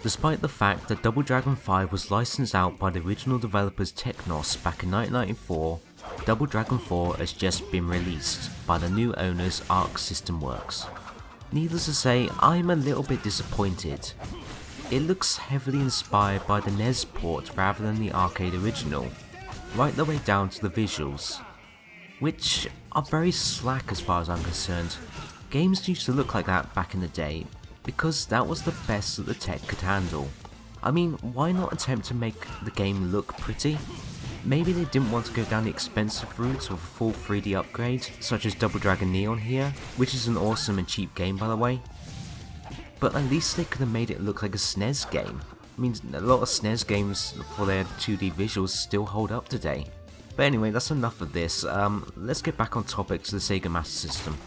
Despite the fact that Double Dragon 5 was licensed out by the original developers Technos back in 1994, Double Dragon 4 has just been released by the new owners Arc System Works. Needless to say, I'm a little bit disappointed. It looks heavily inspired by the NES port rather than the arcade original, right the way down to the visuals, which are very slack as far as I'm concerned. Games used to look like that back in the day, because that was the best that the tech could handle. I mean, why not attempt to make the game look pretty? Maybe they didn't want to go down the expensive route of a full 3D upgrade, such as Double Dragon Neon here, which is an awesome and cheap game by the way. But at least they could have made it look like a SNES game. I mean, a lot of SNES games for their 2D visuals still hold up today. But anyway, that's enough of this. Let's get back on topic to the Sega Master System.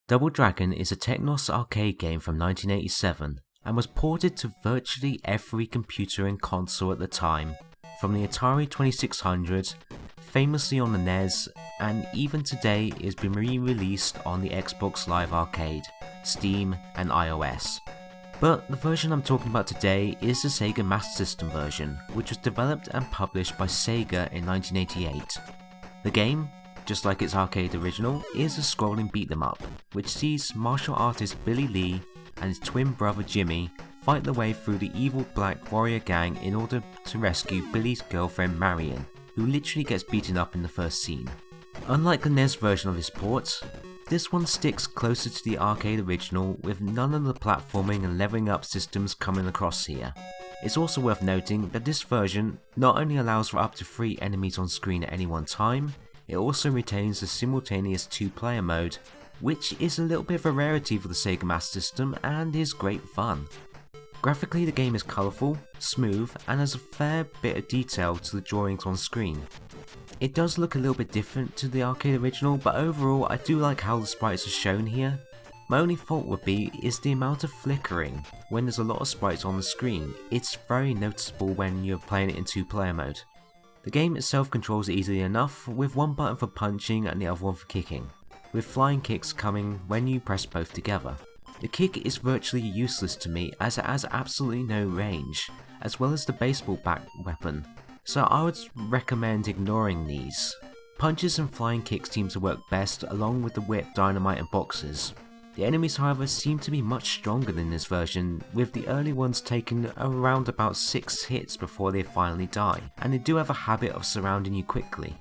Double Dragon is a Technos arcade game from 1987 and was ported to virtually every computer and console at the time, from the Atari 2600, famously on the NES, and even today it has been re-released on the Xbox Live Arcade, Steam and iOS. But the version I'm talking about today is the Sega Master System version, which was developed and published by Sega in 1988. The game, just like its arcade original, is a scrolling beat 'em up, which sees martial artist Billy Lee and his twin brother Jimmy fight their way through the evil black warrior gang in order to rescue Billy's girlfriend Marian, who literally gets beaten up in the first scene. Unlike the NES version of this port, this one sticks closer to the arcade original with none of the platforming and leveling up systems coming across here. It's also worth noting that this version not only allows for up to 3 enemies on screen at any one time, it also retains the simultaneous 2-player mode, which is a little bit of a rarity for the Sega Master System and is great fun. Graphically the game is colourful, smooth and has a fair bit of detail to the drawings on screen. It does look a little bit different to the arcade original, but overall I do like how the sprites are shown here. My only fault would be is the amount of flickering when there's a lot of sprites on the screen. It's very noticeable when you're playing it in 2-player mode. The game itself controls easily enough, with one button for punching and the other one for kicking, with flying kicks coming when you press both together. The kick is virtually useless to me as it has absolutely no range, as well as the baseball bat weapon, so I would recommend ignoring these. Punches and flying kicks seem to work best along with the whip, dynamite and boxes. The enemies however seem to be much stronger than this version, with the early ones taking around about 6 hits before they finally die, and they do have a habit of surrounding you quickly.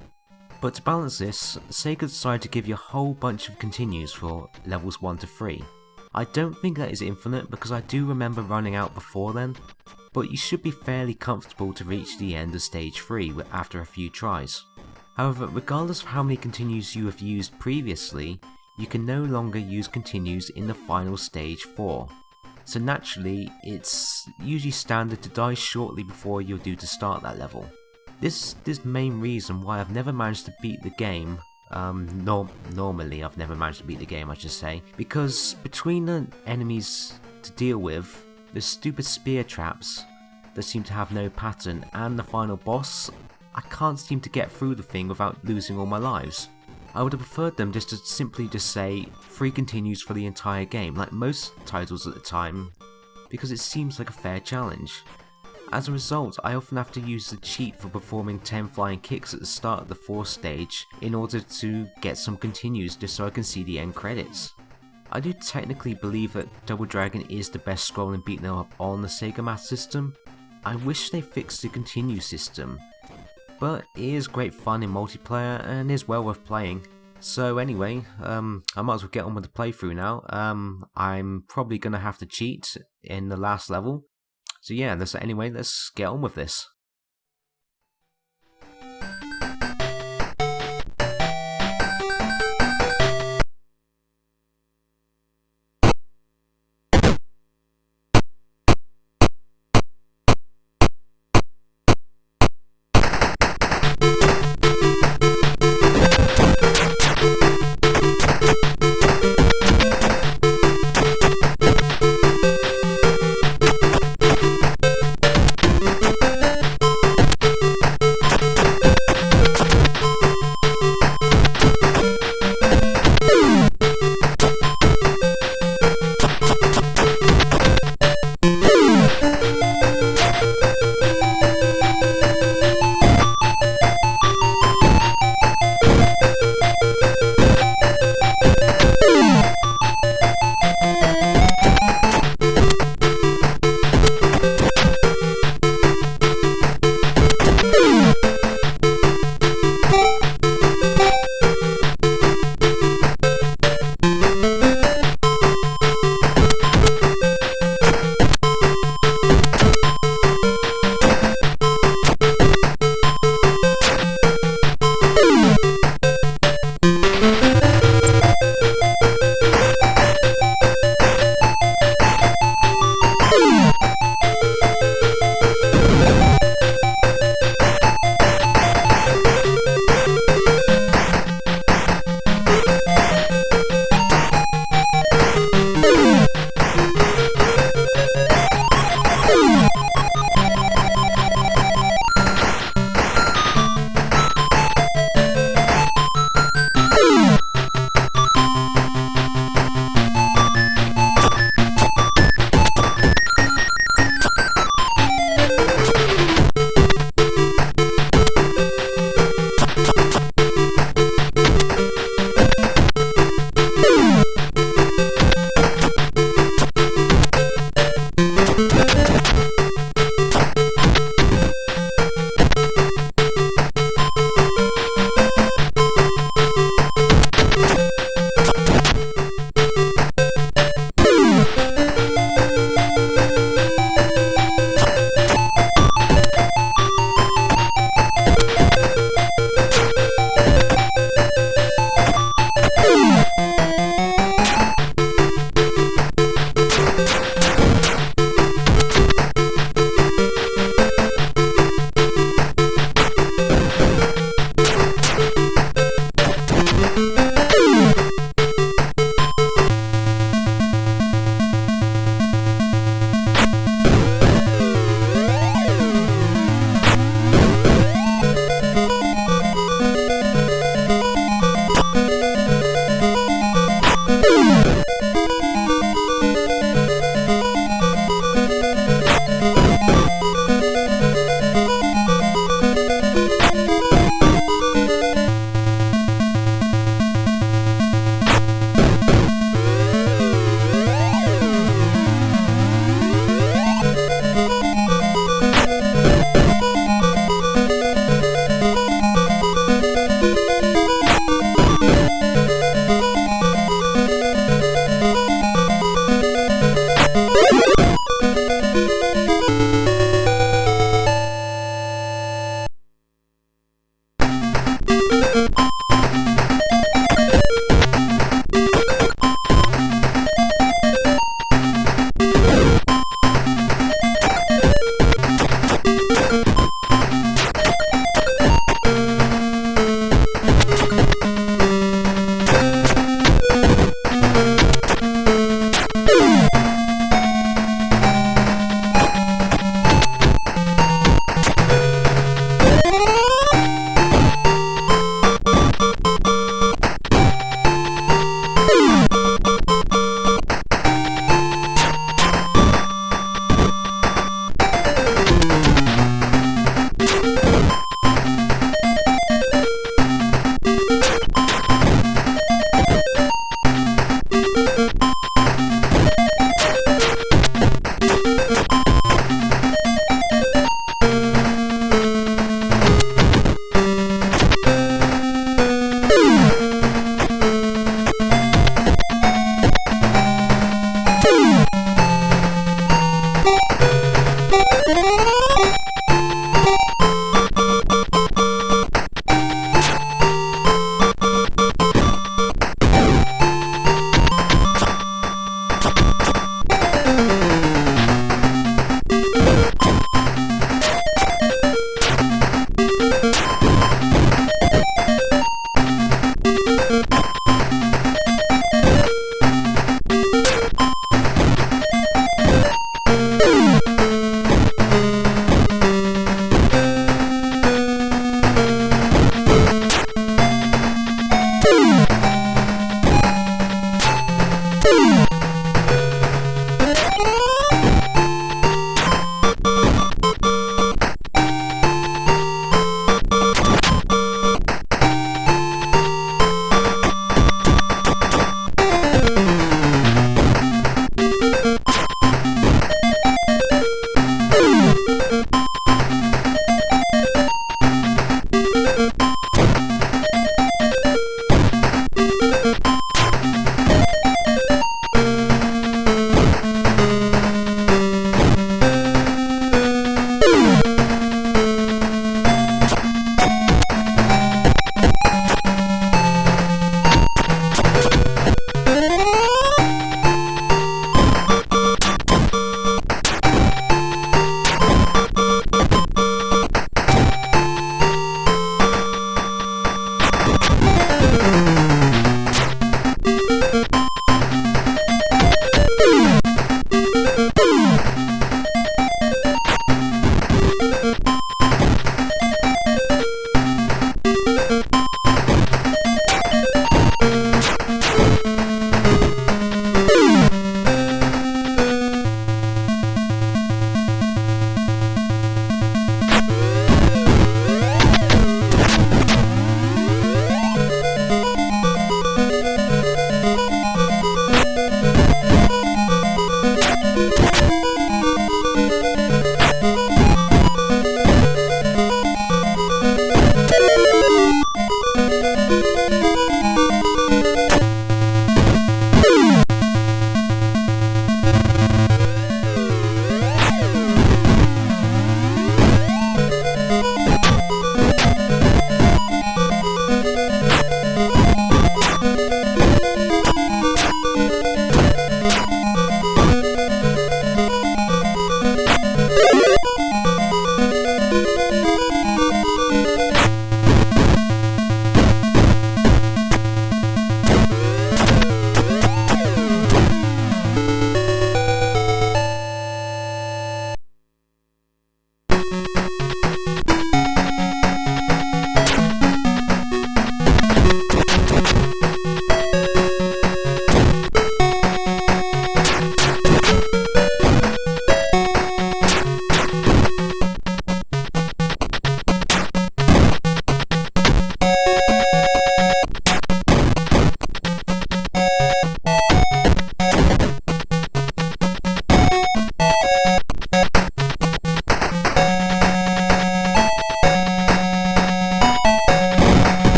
But to balance this, Sega decided to give you a whole bunch of continues for levels 1 to 3. I don't think that is infinite because I do remember running out before then, but you should be fairly comfortable to reach the end of stage 3 after a few tries. However, regardless of how many continues you have used previously, you can no longer use continues in the final stage 4. So naturally, it's usually standard to die shortly before you're due to start that level. This is the main reason why I've never managed to beat the game. Normally I've never managed to beat the game, I should say, because between the enemies to deal with, the stupid spear traps that seem to have no pattern, and the final boss, I can't seem to get through the thing without losing all my lives. I would have preferred them just to simply say 3 continues for the entire game, like most titles at the time, because it seems like a fair challenge. As a result, I often have to use the cheat for performing 10 flying kicks at the start of the 4th stage in order to get some continues just so I can see the end credits. I do technically believe that Double Dragon is the best scrolling beat 'em up on the Sega Master System. I wish they fixed the continue system, but it is great fun in multiplayer and is well worth playing. So anyway, I might as well get on with the playthrough now. I'm probably going to have to cheat in the last level. So yeah, let's get on with this.